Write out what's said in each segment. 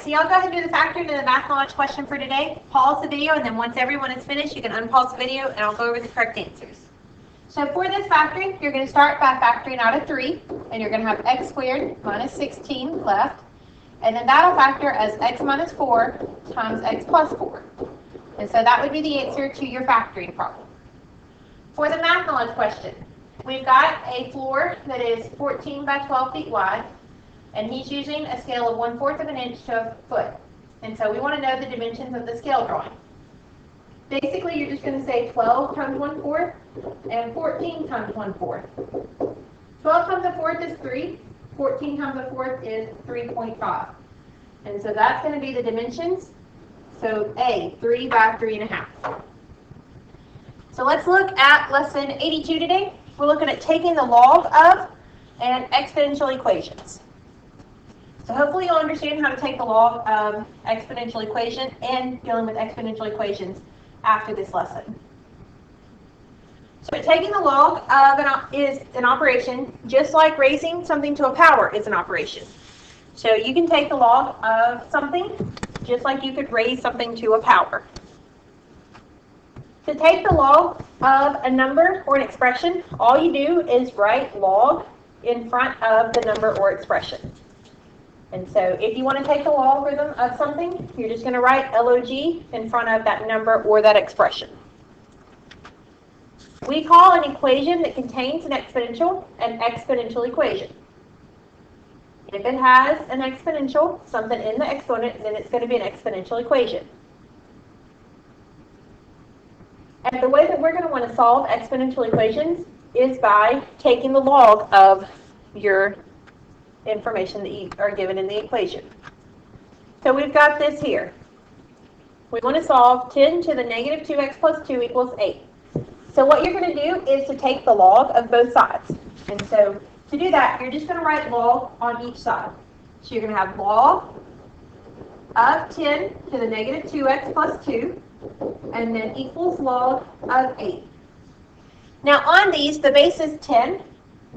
right, so y'all go ahead and do the factoring and the math knowledge question for today. Pause the video, and then once everyone is finished, you can unpause the video, and I'll go over the correct answers. So for this factoring, you're going to start by factoring out a 3, and you're going to have x squared minus 16 left. And then that'll factor as x minus 4 times x plus 4. And so that would be the answer to your factoring problem. For the math knowledge question, we've got a floor that is 14 by 12 feet wide, and he's using a scale of 1/4 of an inch to a foot. And so we want to know the dimensions of the scale drawing. Basically, you're just going to say 12 times 1/4 and 14 times 1/4. 12 times a fourth is 3. 14 times a fourth is 3.5. And so that's going to be the dimensions. So A, 3 by 3.5. So let's look at lesson 82 today. We're looking at taking the log of and exponential equations. So hopefully you'll understand how to take the log of exponential equation and dealing with exponential equations after this lesson. So taking the log of is an operation just like raising something to a power is an operation. So you can take the log of something just like you could raise something to a power. To take the log of a number or an expression, all you do is write log in front of the number or expression. And so if you want to take the logarithm of something, you're just going to write log in front of that number or that expression. We call an equation that contains an exponential equation. If it has an exponential, something in the exponent, then it's going to be an exponential equation. And the way that we're going to want to solve exponential equations is by taking the log of your information that you are given in the equation. So we've got this here. We want to solve 10 to the negative 2x plus 2 equals 8. So what you're going to do is to take the log of both sides. And so to do that, you're just going to write log on each side. So you're going to have log of 10 to the negative 2x plus 2, and then equals log of 8. Now on these, the base is 10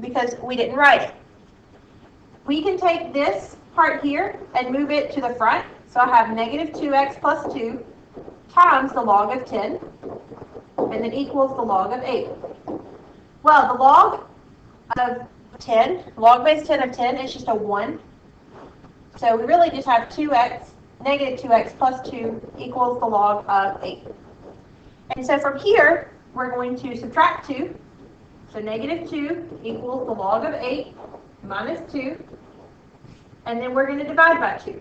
because we didn't write it. We can take this part here and move it to the front. So I have negative 2x plus 2 times the log of 10, and then equals the log of 8. Well, the log of 10, log base 10 of 10 is just a 1. So we really just have 2x, negative 2x plus 2 equals the log of 8. And so from here, we're going to subtract 2. So negative 2 equals the log of 8 minus 2. And then we're going to divide by 2.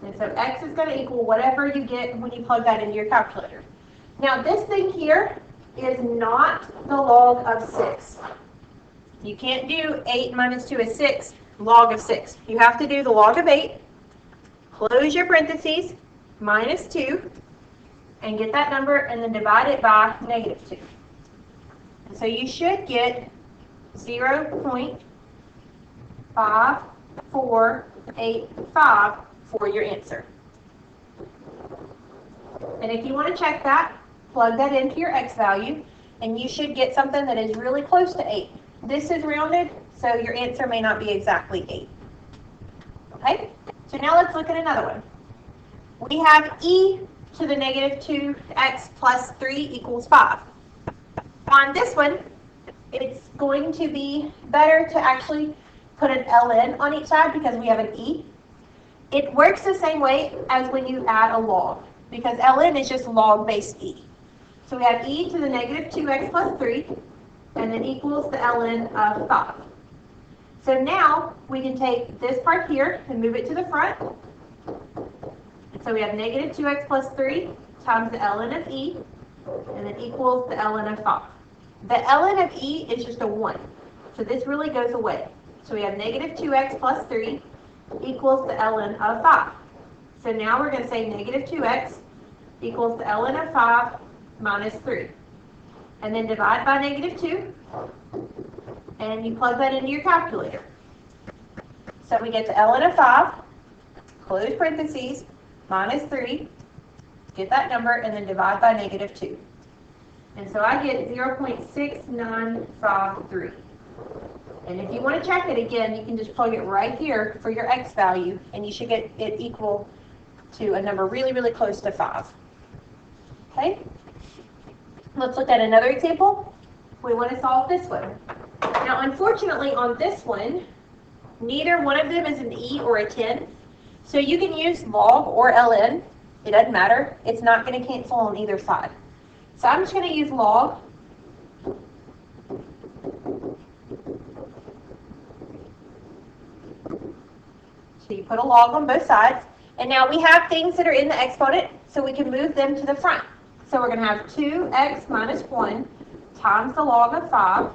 And so x is going to equal whatever you get when you plug that into your calculator. Now this thing here is not the log of 6. You can't do 8 minus 2 is 6, log of 6. You have to do the log of 8, close your parentheses, minus 2, and get that number, and then divide it by negative 2. And so you should get 0.5485 for your answer. And if you want to check that, plug that into your x value, and you should get something that is really close to 8. This is rounded, so your answer may not be exactly 8. Okay? So now let's look at another one. We have e to the negative 2x plus 3 equals 5. On this one, it's going to be better to actually put an ln on each side because we have an e. It works the same way as when you add a log, because ln is just log base e. So we have e to the negative 2x plus 3, and then equals the ln of 5. So now we can take this part here and move it to the front. So we have negative 2x plus 3 times the ln of e, and then equals the ln of 5. The ln of e is just a 1, so this really goes away. So we have negative 2x plus 3 equals the ln of 5. So now we're going to say negative 2x equals the ln of 5 minus 3. And then divide by negative 2, and you plug that into your calculator. So we get the ln of 5, close parentheses, minus 3, get that number, and then divide by negative 2. And so I get 0.6953. And if you want to check it again, you can just plug it right here for your x value, and you should get it equal to a number really, really close to 5. Okay? Let's look at another example. We want to solve this one. Now, unfortunately, on this one, neither one of them is an e or a 10. So you can use log or ln. It doesn't matter. It's not going to cancel on either side. So I'm just going to use log. So you put a log on both sides. And now we have things that are in the exponent, so we can move them to the front. So we're going to have 2x minus 1 times the log of 5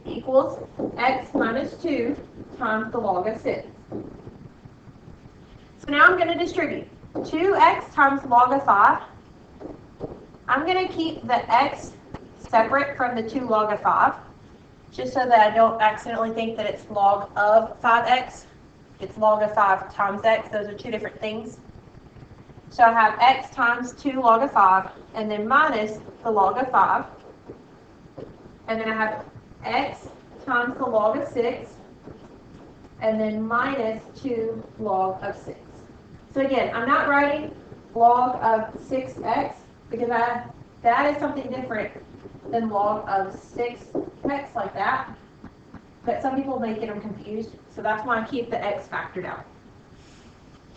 equals x minus 2 times the log of 6. So now I'm going to distribute 2x times log of 5. I'm going to keep the x separate from the 2 log of 5, just so that I don't accidentally think that it's log of 5x. It's log of 5 times x. Those are two different things. So I have x times 2 log of 5, and then minus the log of 5. And then I have x times the log of 6, and then minus 2 log of 6. So again, I'm not writing log of 6x, because that is something different than log of 6x like that. But some people may get them confused, so that's why I keep the x factored out.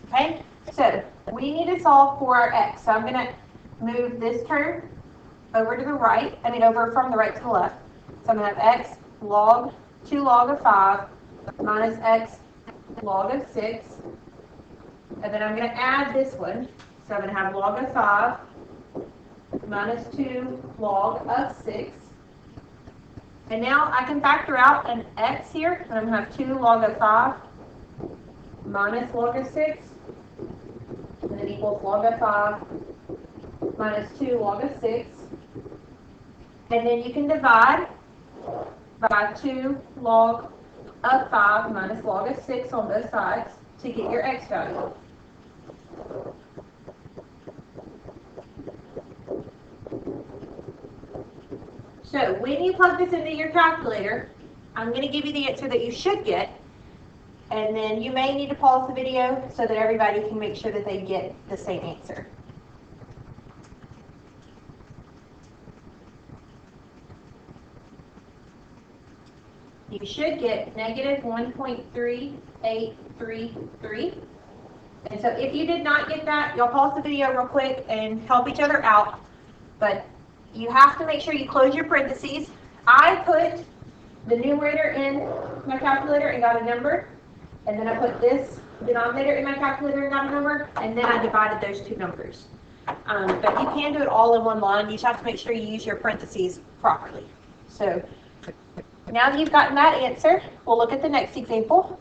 Okay, so we need to solve for our x. So I'm going to move this term over to the right, over from the right to the left. So I'm going to have x log 2 log of 5 minus x log of 6. And then I'm going to add this one. So I'm going to have log of 5 minus 2 log of 6. And now I can factor out an x here. And I'm going to have 2 log of 5 minus log of 6. And then equals log of 5 minus 2 log of 6. And then you can divide by 2 log of 5 minus log of 6 on both sides to get your x value. So when you plug this into your calculator, I'm going to give you the answer that you should get, and then you may need to pause the video so that everybody can make sure that they get the same answer. You should get negative 1.3833. And so if you did not get that, y'all pause the video real quick and help each other out. But you have to make sure you close your parentheses. I put the numerator in my calculator and got a number. And then I put this denominator in my calculator and got a number. And then I divided those two numbers. But you can do it all in one line. You just have to make sure you use your parentheses properly. So now that you've gotten that answer, we'll look at the next example.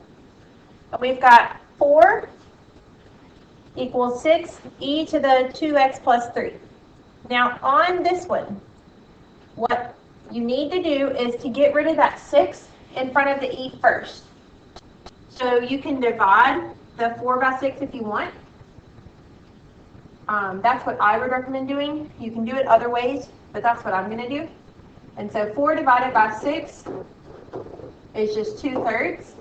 We've got 4 equals 6e to the 2x plus 3. Now on this one, what you need to do is to get rid of that 6 in front of the e first. So you can divide the 4 by 6 if you want. That's what I would recommend doing. You can do it other ways, but that's what I'm going to do. And so 4 divided by 6 is just 2/3.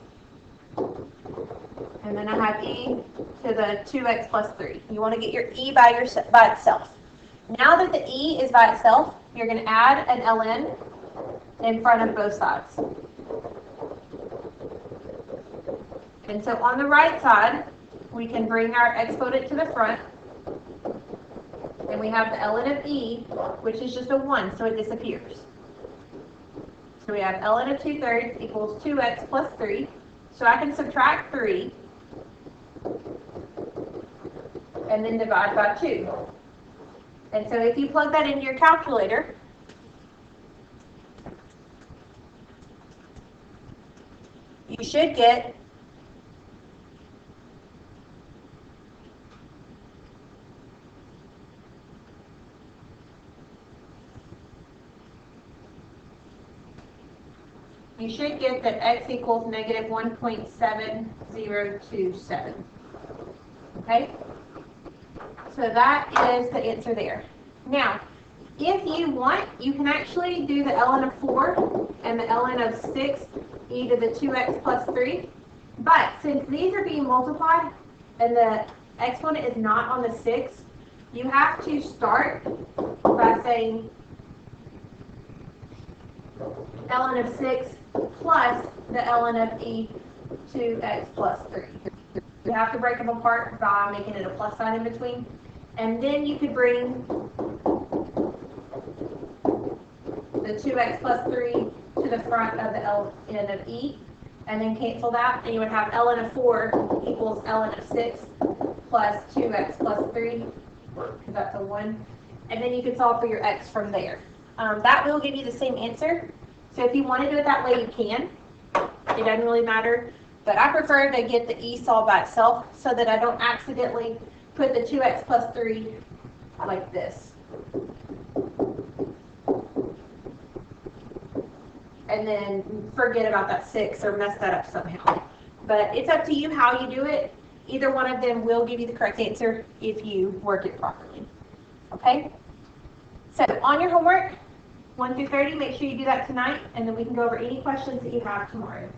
And then I have e to the 2x plus 3. You want to get your e by itself. Now that the e is by itself, you're going to add an ln in front of both sides. And so on the right side, we can bring our exponent to the front. And we have the ln of e, which is just a 1, so it disappears. So we have ln of 2/3 equals 2x plus 3. So I can subtract 3 and then divide by 2. And so if you plug that into your calculator, you should get that x equals negative 1.7027. Okay? So that is the answer there. Now, if you want, you can actually do the ln of 4 and the ln of 6 e to the 2x plus 3. But since these are being multiplied and the exponent is not on the 6, you have to start by saying ln of 6 plus the ln of e 2x plus 3. You have to break them apart by making it a plus sign in between. And then you could bring the 2x plus 3 to the front of the ln of e, and then cancel that, and you would have ln of 4 equals ln of 6 plus 2x plus 3, because that's a 1. And then you can solve for your x from there. That will give you the same answer. So if you want to do it that way, you can. It doesn't really matter. But I prefer to get the e solved by itself so that I don't accidentally put the 2x plus 3 like this. And then forget about that 6 or mess that up somehow. But it's up to you how you do it. Either one of them will give you the correct answer if you work it properly. Okay? So on your homework, 1 through 30, make sure you do that tonight, and then we can go over any questions that you have tomorrow.